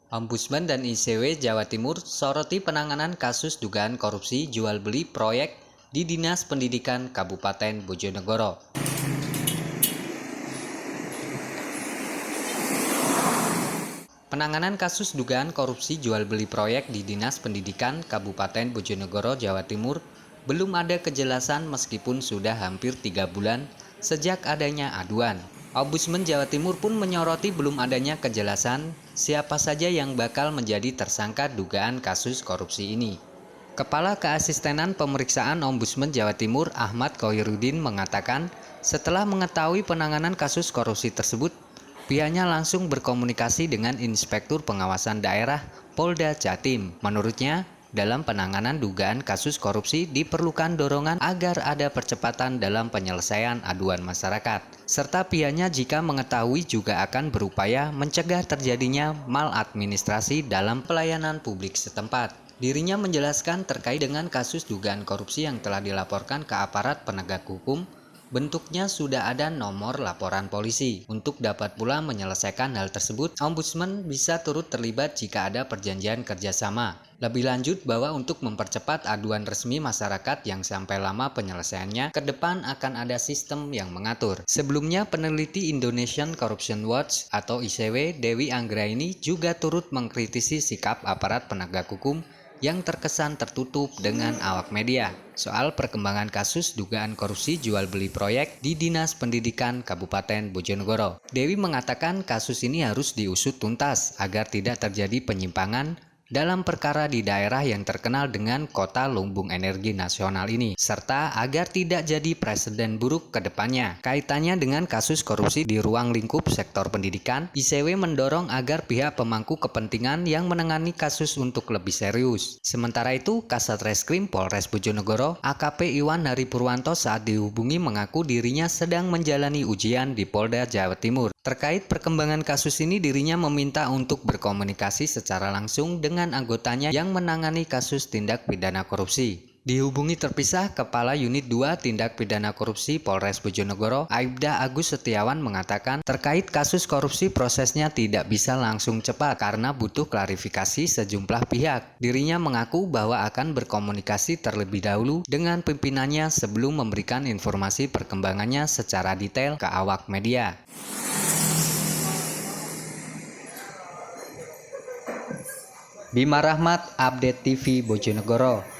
Ombudsman dan ICW Jawa Timur soroti penanganan kasus dugaan korupsi jual beli proyek di Dinas Pendidikan Kabupaten Bojonegoro. Penanganan kasus dugaan korupsi jual beli proyek di Dinas Pendidikan Kabupaten Bojonegoro, Jawa Timur belum ada kejelasan meskipun sudah hampir 3 bulan sejak adanya aduan. Ombudsman Jawa Timur pun menyoroti belum adanya kejelasan siapa saja yang bakal menjadi tersangka dugaan kasus korupsi ini. Kepala Keasistenan Pemeriksaan Ombudsman Jawa Timur Ahmad Khoirudin mengatakan setelah mengetahui penanganan kasus korupsi tersebut, pihaknya langsung berkomunikasi dengan Inspektur Pengawasan Daerah Polda Jatim. Menurutnya, dalam penanganan dugaan kasus korupsi diperlukan dorongan agar ada percepatan dalam penyelesaian aduan masyarakat. Serta pihaknya jika mengetahui juga akan berupaya mencegah terjadinya maladministrasi dalam pelayanan publik setempat. Dirinya menjelaskan terkait dengan kasus dugaan korupsi yang telah dilaporkan ke aparat penegak hukum. Bentuknya sudah ada nomor laporan polisi. Untuk dapat pula menyelesaikan hal tersebut, Ombudsman bisa turut terlibat jika ada perjanjian kerjasama. Lebih lanjut bahwa untuk mempercepat aduan resmi masyarakat yang sampai lama penyelesaiannya, ke depan akan ada sistem yang mengatur. Sebelumnya, peneliti Indonesian Corruption Watch atau ICW Dewi Anggraini juga turut mengkritisi sikap aparat penegak hukum yang terkesan tertutup dengan awak media soal perkembangan kasus dugaan korupsi jual beli proyek di Dinas Pendidikan Kabupaten Bojonegoro. Dewi mengatakan kasus ini harus diusut tuntas agar tidak terjadi penyimpangan dalam perkara di daerah yang terkenal dengan kota lumbung energi nasional ini, serta agar tidak jadi presiden buruk ke depannya. Kaitannya dengan kasus korupsi di ruang lingkup sektor pendidikan, ICW mendorong agar pihak pemangku kepentingan yang menangani kasus untuk lebih serius. Sementara itu, Kasat Reskrim Polres Bojonegoro, AKP Iwan Hari Purwanto saat dihubungi mengaku dirinya sedang menjalani ujian di Polda Jawa Timur. Terkait perkembangan kasus ini, dirinya meminta untuk berkomunikasi secara langsung dengan anggotanya yang menangani kasus tindak pidana korupsi. Dihubungi terpisah, Kepala Unit 2 Tindak Pidana Korupsi Polres Bojonegoro, Aibda Agus Setiawan mengatakan terkait kasus korupsi prosesnya tidak bisa langsung cepat karena butuh klarifikasi sejumlah pihak. Dirinya mengaku bahwa akan berkomunikasi terlebih dahulu dengan pimpinannya sebelum memberikan informasi perkembangannya secara detail ke awak media. Bima Rahmat, Update TV Bojonegoro.